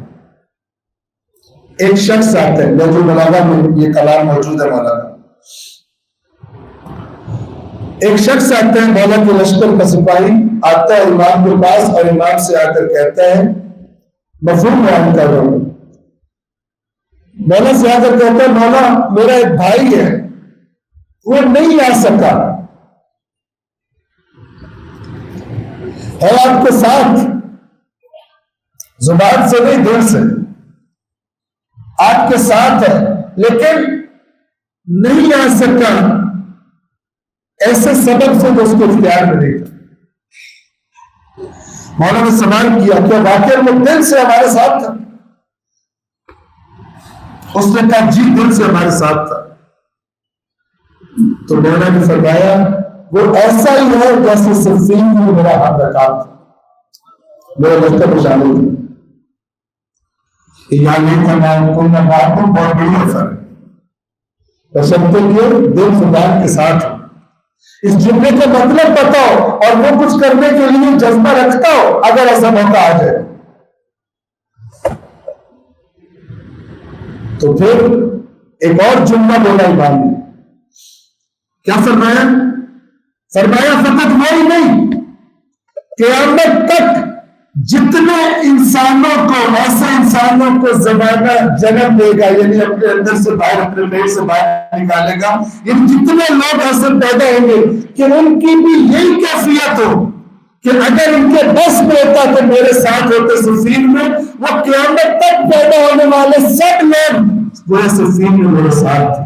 ایک شخص آتا ہے، نہج البلاغہ میں یہ کلام موجود ہے مولانا، ایک شخص آتا ہے مولا کے لشکر کا سپاہی، آتا ہے امام کے پاس اور امام سے آ کر کہتا ہے، مفہوم بیان کر رہا ہوں، مولا سے آ کر کہتا ہے مولا میرا ایک بھائی ہے وہ نہیں آ سکا، ہے آپ کے ساتھ، زبان سے نہیں دل سے آپ کے ساتھ ہے لیکن نہیں آ سکا، ایسے سبب سے جو اس کو اختیار میں نہیں تھا۔ مولا نے سوال کیا کیا واقعی وہ دل سے ہمارے ساتھ تھا؟ اس نے کہا جی دل سے ہمارے ساتھ تھا۔ تو مولا نے فرمایا وہ ایسا ہی ہے جیسے صفین میں میرا ہاتھ رکھا تھا، میرا لشکر میں شامل تھا۔ یہاں نہیں تھا میں کوئی نہ بات ہوں، بہت بڑی اثر ہے بشرطے کے دل زبان کے ساتھ ہو۔ اس جملے کا مطلب بتاؤ اور وہ کچھ کرنے کے لیے جذبہ رکھتا ہو اگر ایسا موقع آ جائے تو پھر ایک اور جملہ بولا امام نے، کیا فرمایا؟ فرمایا فقط وہی نہیں، قیامت تک جتنے انسانوں کو، ایسے انسانوں کو زمانہ جنم دے گا، یعنی اپنے اندر سے باہر، اپنے پیٹ سے باہر نکالے گا، یعنی جتنے لوگ ایسے پیدا ہوں گے کہ ان کی بھی یہی کیفیت ہو کہ اگر ان کے بس میں ہوتا تو میرے ساتھ ہوتے صفین میں، وہ قیامت تک پیدا ہونے والے سب لوگ وہ صفین میں میرے ساتھ تھے۔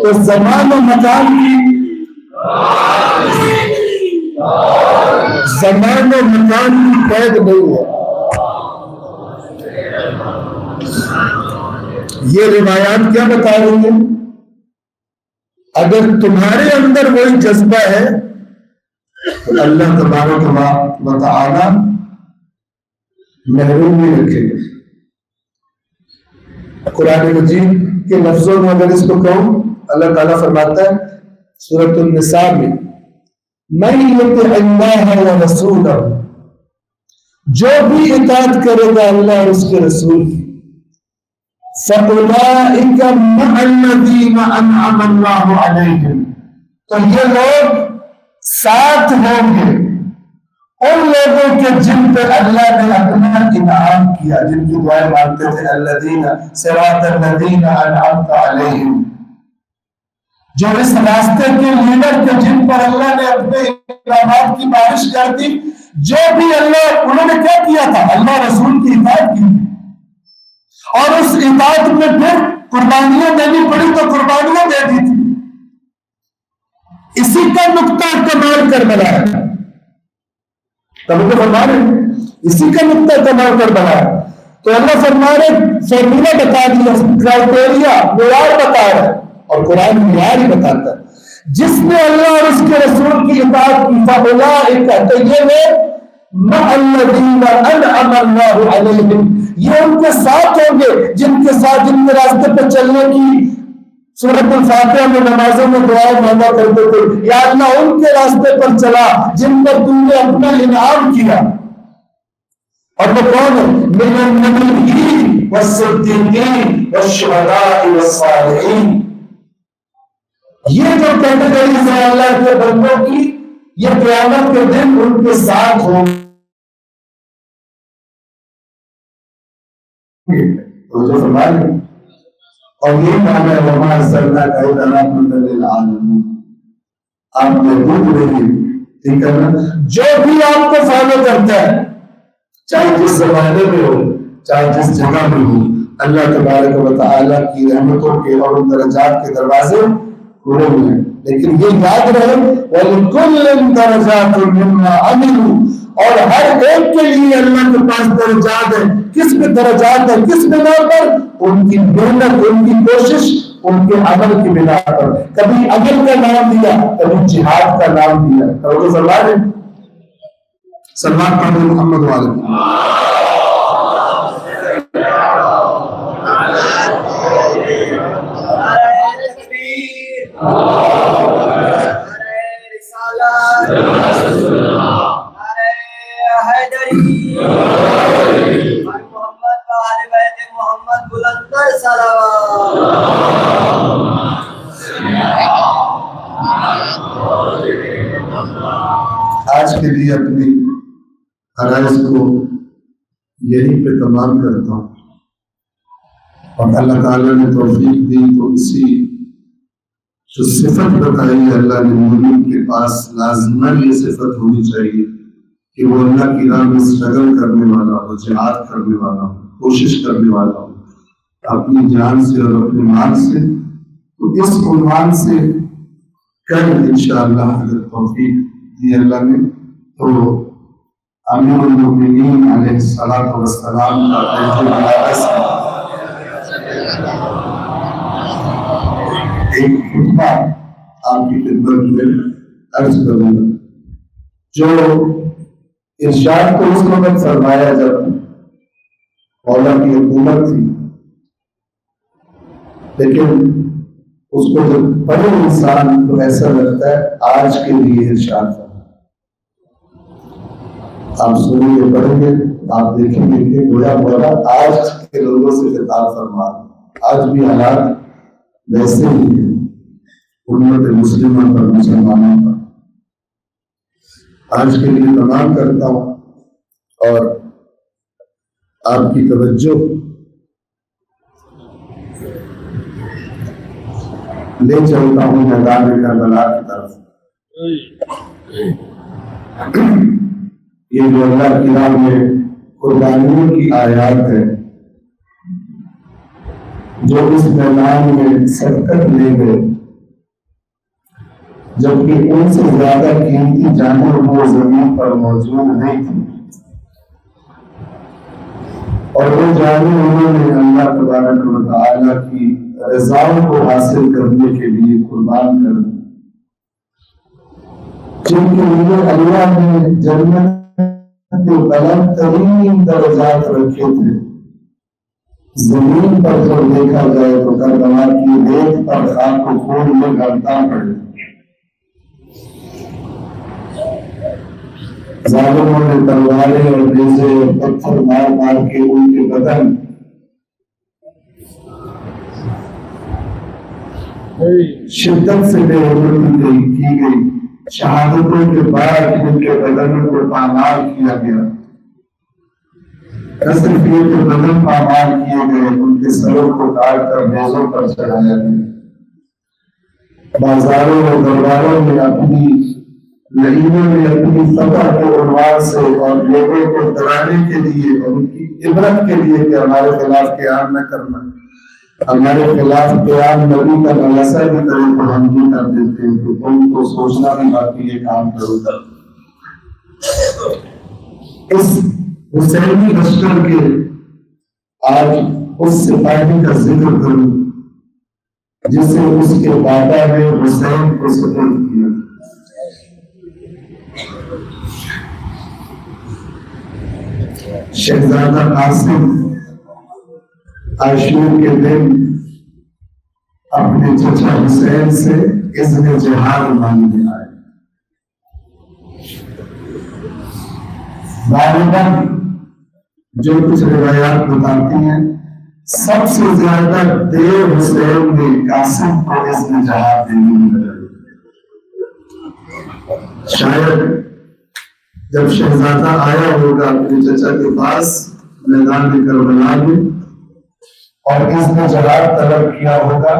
تو زمان و مکان کی قید نہیں ہے۔ یہ روایات کیا بتا رہی ہیں؟ اگر تمہارے اندر وہی جذبہ ہے تو اللہ تبارک و تعالی محروم نہیں رکھے گا۔ قرآن مجید کے لفظوں میں اگر اس کو کہوں، اللہ تعالیٰ فرماتا ہے سورۃ النساء میں، من یطع اللہ ورسولہ، جو بھی اطاعت کرے گا اللہ اور اس کے رسول کی، فَأُولَٰئِكَ مَعَ الَّذِينَ أَنْعَمَ اللَّهُ عَلَيْهِمْ، تو یہ لوگ ساتھ ہوں گے ان لوگوں کے جن پہ اللہ نے اپنا انعام کیا، جن کی دعائیں مانگتے تھے الَّذِينَ صِرَاطَ الَّذِينَ أَنْعَمْتَ عَلَيْهِمْ، جو اس راستے کے لیڈر تھے جن پر اللہ نے اپنے انعامات کی بارش کر دی، جو بھی اللہ، انہوں نے کیا کیا تھا؟ اللہ رسول کی اطاعت کی، اور اس اطاعت میں پھر قربانیاں دینی پڑی تو قربانیاں دے دی تھی۔ اسی کا نقطہ کمال کربلا ہے، تب تو فرما رہے اسی کا نقطہ کمال کربلا ہے۔ تو اللہ فرما رہے فارمولہ بتا دیا، کرائٹیریا، معیار بتا رہا ہے، اور قرآن معیار ہی بتاتا ہے۔ جس نے اللہ اور اس کے رسول کی اطاعت کی، فَأُولَٰئِكَ، تو یہ لوگ مَعَ الَّذِينَ أَنْعَمَ اللَّهُ عَلَيْهِمْ، یہ ان کے ساتھ ہوں گے جن کے ساتھ، جن کے راستے پہ چلنے کی سورۃ الفاتحہ میں نمازوں میں دعائیں مانگا کرتے تھے، یا اللہ ان کے راستے پر چلا جن پر تم نے اپنا انعام کیا۔ اور وہ کون ہے؟ مِنَ النَّبِيِّينَ وَالصِّدِّيقِينَ وَالشُّهَدَاءِ وَالصَّالِحِينَ، یہ جو کیٹیگریز ہے اللہ کے بندوں کی، یہ قیامت کے دن ان کے ساتھ ہوں گے۔ تو جو فرمائے، اور یہ کام ہے وَمَا أَرْسَلْنَاكَ إِلَّا رَحْمَةً لِّلْعَالَمِينَ، آپ محبوب رہیے، ٹھیک ہے نا؟ جو بھی آپ کو فالو کرتا ہے، چاہے جس زمانے میں ہو، چاہے جس جگہ میں ہو، اللہ تبارک و تعالیٰ کی رحمتوں کے اور درجات کے دروازے کھلے ہوئے ہیں۔ لیکن یہ یاد رہے وَلِكُلٍّ دَرَجَاتٌ مِّمَّا عَمِلُوا، اور ہر ایک کے لیے اللہ کے پاس درجات ہیں۔ کس میں درجات ہیں؟ کس بنا پر؟ ان کی محنت، ان کی کوشش، ان کے عمل کی بنا پر۔ کبھی عمل کا نام دیا، کبھی جہاد کا نام دیا۔ تو فرما رہے سلمان پڑھے محمد والے آج کے لیے اپنی عرائض کو یہیں پہ تمام کرتا ہوں، اور اللہ تعالیٰ نے توفیق دی تو اسی جو صفت بتائی ہے اللہ نے مومن کے پاس لازماً یہ صفت ہونی چاہیے کہ وہ اللہ کی راہ میں اسٹرگل کرنے والا ہو، جہاد کرنے والا ہو، کوشش کرنے والا ہو اپنی جان سے اور اپنے مال سے۔ تو اس عنوان سے کل انشاءاللہ اگر توفیق دی اللہ نے تو امیر المؤمنین علیہ الصلوۃ والسلام کا ایک خطبہ آپ کی خدمت میں عرض کروں گا، جو ارشاد کو اس وقت فرمایا جب مولا کی حکومت تھی، لیکن اس کو جب پڑھے انسان تو ایسا لگتا ہے آج کے لیے ارشاد ہے۔ آپ سنیں گے، پڑھیں گے، آپ دیکھیں گے کہ گویا مولا آج کے لوگوں سے خطاب فرما، آج بھی حالات ویسے ہی ہیں امت مسلمہ پر، مسلمانوں پر۔ آج کے لیے تمام کرتا ہوں اور آپ کی توجہ لے چلتا ہوں میدان کربلا کی طرف۔ یہ جو اللہ کی راہ میں قربانیوں کی آیات ہے، جو اس میدان میں سرکت لے گئے، جبکہ ان سے زیادہ قیمتی جانور وہ زمین پر موجود نہیں تھے، اور وہ جانور انہوں نے اللہ تبارک و تعالیٰ کی رضا کو حاصل کرنے کے لیے قربان کر دی، جن کے لیے اللہ نے جنت کے بلند ترین درجات رکھے تھے۔ زمین پر جب دیکھا جائے تو کربلا کی ریت پر خاک و خون میں گھلتا پڑے، ظالموں نے تلواریں اور نیزے اور پتھر مار مار کے ان کے بدن شدت سے بے حرمتی کی گئی۔ شہادتوں کے بعد ان کے بدنوں کو پامال کیا گیا، نہ صرف یہ کہ بدن پامال کیے گئے، ان کے سروں کو کاٹ کر میزوں پر چڑھایا گیا۔ بازاروں اور درباروں میں اپنی لعینوں نے اپنی فتح کے عنوان سے اور لوگوں کو ڈرانے کے لیے اور ان کی عبرت کے لیے کہ ہمارے خلاف قیام نہ کرنا، ہمارے خلاف قیام نبی کا نواسا بھی کرے تو ہم بھی کر دیتے ہیں، تو تم کو سوچنا بھی باقی یہ کام کرو گا۔ اس حسینی لشکر کے آج اس سپاہی کا ذکر کروں جسے اس کے بابا نے حسین کو سپرد کیا۔ شہزادہ قاسم عاشور کے دن اپنے چچا حسین سے اذن جہاد مانگنے آئے۔ غالباً جو کچھ روایات بتاتی ہیں سب سے زیادہ دیر حسین نے قاسم کو اذن جہاد دینے میں لگائی۔ شاید جب شہزادہ آیا ہوگا اپنے چچا کے پاس میدان کربلا میں اور اذن جہاد طلب کیا ہوگا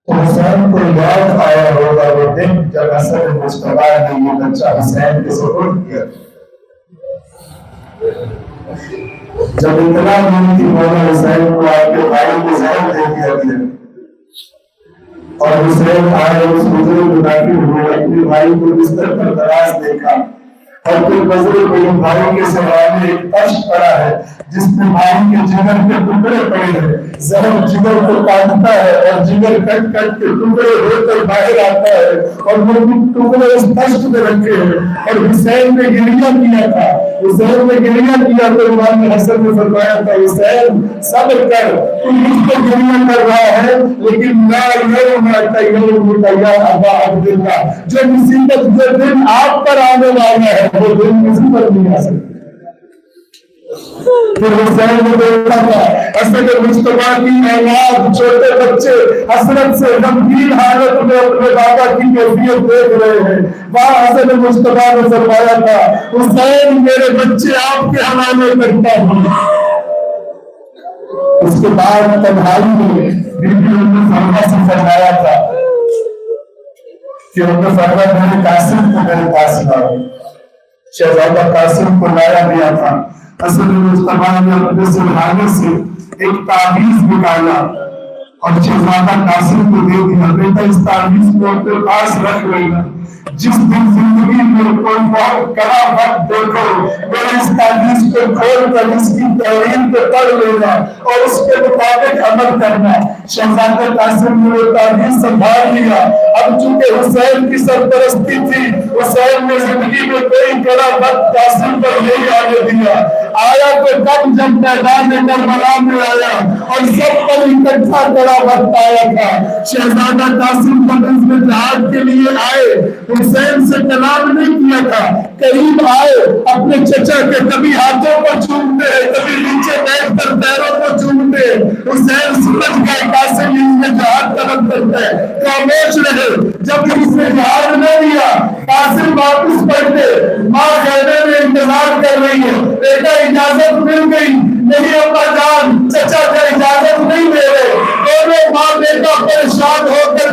تو حسین کو یاد آیا ہوگا وہ دن جب حسن مصطفیٰ نے یہ بچہ حسین کے سپرد کیا۔ جب اطلاع ملی کہ مولا حسین کو آپ کے بھائی کو زہر دے دیا گیا اور حسین آئے اس حجرے میں داخل ہوئے، اپنے بھائی کو بستر پر دراز دیکھا اور پھر نظر میرے بھائی کے سامنے ایک فرش پڑا ہے جس میں بھائی کے جگر کے ٹکڑے پڑے ہیں، زہر جگر کو کاٹتا ہے اور جگر کٹ کٹ کے ٹکڑے ہو کر باہر آتا ہے اور وہ ٹکڑے اس فرش میں رکھے ہیں۔ اور حسین نے گریہ کیا تھا، حسین نے گریہ کیا تو امام حسن نے فرمایا تھا حسین صبر کر، تو مجھ کو گریہ کر رہا ہے لیکن لا یوم یوم یا ابا عبداللہ، جو مصیبت جو دن آپ پر آنے والا ہے وہ دن کسی پر نہیں آ سکتا۔ پھر حسین نے دیکھا تھا حسن مصطفیٰ کی اولاد چھوٹے بچے حسرت سے غمگین حالت میں اپنے بابا کی کیفیت دیکھ رہے ہیں۔ وہاں حسن مصطفیٰ نے فرمایا تھا حسین میرے بچے آپ کے حوالے کرتا ہوں۔ اس کے بعد تنہائی میں بی بی ام سلمہ سے فرمایا تھا کہ ام سلمہ میرے قاسم کو میرے پاس لاؤ۔ شہزادہ قاسم کو لایا گیا تھا۔ حسن مصطفیٰ نے اپنے سرحانے سے ایک تعویذ نکالا اور شہزادہ قاسم کو دے دیا، بیٹا اس تعویذ کو اپنے پاس رکھ لینا، جس دن زندگی میں کوئی بہت کڑا وقت دیکھو میرے اس تعویذ کو کھول کر اس کی تحریر کو پڑھ لینا اور اس کے مطابق عمل کرنا۔ شہزادہ قاسم نے وہ تعویذ سنبھال لیا۔ اب چونکہ حسین کی سرپرستی تھی، حسین نے زندگی میں کوئی کڑا وقت قاسم پر نہیں آنے دیا۔ آیا تو کب جب میدان کربلا میں آیا اور سب پر اکٹھا کڑا وقت آیا تھا۔ شہزادہ قاسم پر اذن جہاد کے لیے آئے، حسین سے کلام نہیں کیا تھا، قریب آئے اپنے چچا کے کبھی ہاتھوں کو چومتے ہیں کبھی نیچے بیٹھ کر پیروں کو چومتے ہیں۔ حسین سمجھ گئے قاسم اذن جہاد طلب کرتا ہے، خاموش رہے۔ جب اس نے جہاد نہ دیا قاسم واپس پلٹے، ماں خیمے میں انتظار کر رہی ہے، بیٹا اجازت مل گئی نہیں ابا جان، چچا کا اجازت نہیں دے رہے۔ دونوں ماں بیٹا پریشان ہو کر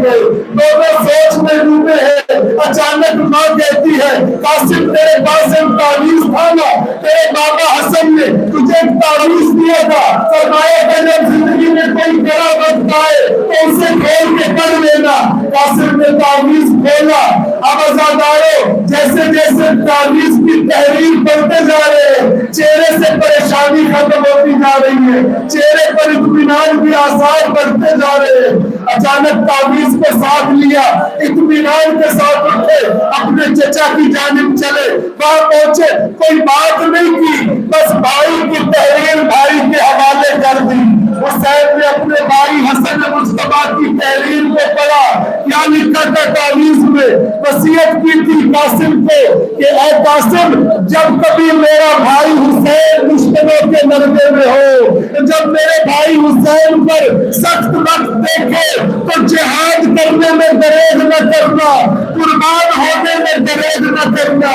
گئے، دونوں سوچ میں ڈوبے ہیں۔ اچانک ماں کہتی ہے قاسم تیرے پاس ایک تعویذ تھا نا، تیرے بابا حسن نے تجھے ایک تعویذ دیا تھا، فرمایا کہ جب زندگی میں کوئی بڑا وقت آئے تو اسے کھول کے پڑھ لینا۔ قاسم نے تعویذ کھولا۔ اب عزادارو جیسے جیسے تعویذ کی تحریر پڑھتے جا رہے ہیں، چہرے سے پریشانی ختم ہوتی جا رہی ہے، چہرے پر اطمینان کے آثار بڑھتے جا رہے ہیں۔ اچانک تعویذ کو ساتھ لیا، اطمینان کے ساتھ اٹھے، اپنے چچا کی جانب چلے، وہاں پہنچے، کوئی بات نہیں کی، بس بھائی کی تحریر بھائی کے حوالے کر دی۔ حسین نے اپنے بھائی حسن مجتبیٰ کی تحریر کو پڑھا، کیا لکھا تھا تعویذ میں؟ وصیت کی تھی قاسم کو کہ اے قاسم جب کبھی میرا بھائی حسین دشمنوں کے نرغے میں ہو، جب میرے بھائی حسین پر سخت وقت دیکھے تو جہاد کرنے میں دریغ نہ کرنا، قربان ہونے میں دریغ نہ کرنا۔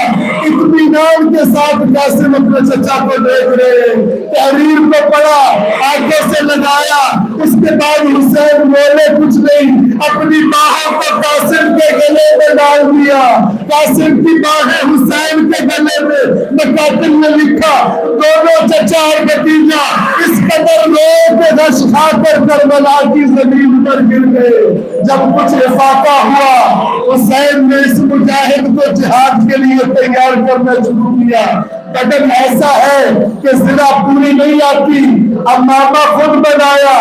اطمینان کے ساتھ قاسم اپنے چچا کو دیکھ رہے، تحریر کو پڑھا، آنکھوں سے لگایا، اس کے بعد حسین بولے کچھ نہیں، اپنی باہوں کو قاسم کے گلے میں ڈال دیا، قاسم کی باہیں حسین کے گلے میں۔ مقاتل نے لکھا دونوں چچا اور بھتیجا اس قدر رو کے غش کھا کر کربلا کی زمین پر گر گئے۔ جب کچھ افاقہ ہوا، حسین نے اس مجاہد کو جہاد کے لیے تیار کرنا شروع کیا۔ بدن ایسا ہے کہ ذرا پوری نہیں آتی، اب ماما خود بنایا،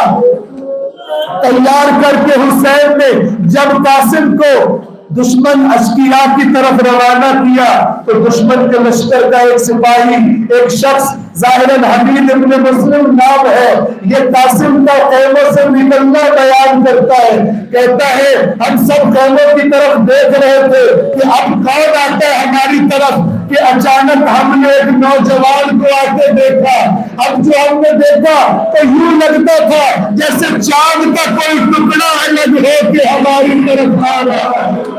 تیار کر کے حسین نے جب قاسم کو دشمن اشکیا کی طرف روانہ کیا تو دشمن کے لشکر کا ایک سپاہی، ایک شخص ظاہراً حمید ابن مسلم نام ہے، یہ قاسم کا خیموں سے نکلنا بیان کرتا ہے، کہتا ہے ہم سب خیموں کی طرف دیکھ رہے تھے کہ اب کون آتا ہے ہماری طرف، کہ اچانک ہم نے ایک نوجوان کو آتے دیکھا۔ اب جو ہم نے دیکھا تو یوں لگتا تھا جیسے چاند کا کوئی ٹکڑا الگ ہو کے ہماری طرف آ رہا ہے۔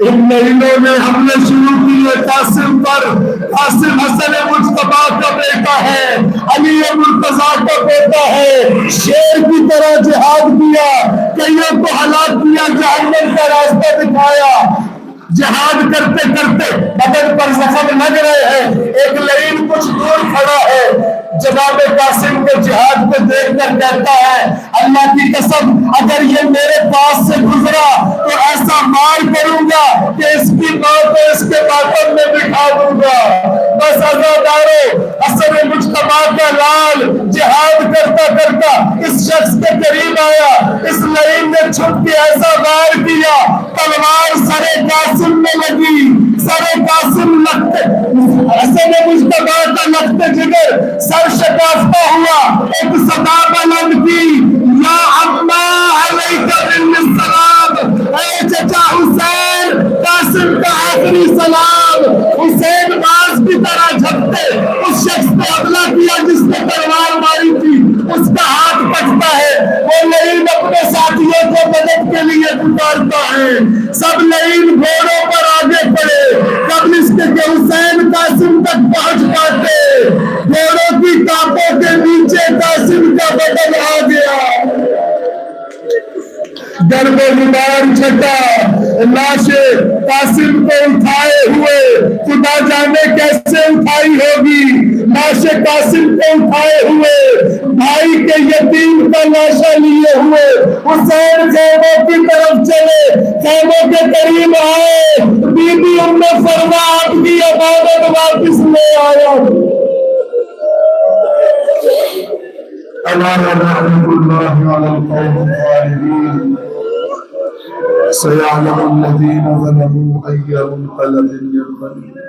ان مہینوں میں ہم نے شروع کیے قاسم پر۔ قاسم حسن مجتبیٰ کا بیٹا ہے، علی مرتضیٰ کا بیٹا ہے، شیر کی طرح جہاد کیا، کئیوں کو ہلاک کیا، جہنم کا راستہ دکھایا۔ جہاد کرتے کرتے بدن پر زخم لگ رہے ہیں، ایک لعین کچھ دور کھڑا ہے، جناب قاسم کے جہاد کو دیکھ کر کہتا ہے اللہ کی قسم اگر یہ میرے پاس سے گزرا تو ایسا مار کروں گا کہ اس کی ماں کو اس کے ماتم میں بٹھا دوں گا۔ بس عزادارو حسن مجتبیٰ کا لال جہاد کرتا کرتا اس شخص کے قریب آیا، اس لعین نے چھپ کے ایسا وار کیا، تلوار سر قاسم میں لگی، سر قاسم لگتے حسن مجتبیٰ کا لگتے جگر سر شکافتہ ہوا، ایک صدا بلند کی یا عمّا علیکہ بالسلام، اے چچا حسین قاسم کا آخری سلام۔ حسین باز کی طرح جھپتے اس شخص پہ حملہ کیا جس نے تلوار ماری تھی، اس کا ہاتھ پکتا ہے، وہ لعین اپنے ساتھیوں کو مدد کے لیے پکارتا ہے، سب لعین گھوڑوں پر آگے پڑے قبل اس کے کہ حسین قاسم تک پہنچ پاتے، گھوڑوں کی ٹانپوں کے نیچے قاسم کا بدن آ گیا، گرد و غبار چھٹا، لاشیں قاسم کو اٹھائے ہوئے، خدا جانے کیسے اٹھائی ہوگی، لاشیں قاسم کو اٹھائے ہوئے، بھائی کے یتیم کا لاشا لیے ہوئے حسین خیموں کی طرف چلے، خیموں کے قریب آئے، بی بی ام فروا آپ کی عبادت واپس لے آیا۔ اللہ رحمت اللہ علی القوم الظالمین، سيعلم الذين ظلموا أي منقلب ينقلبون۔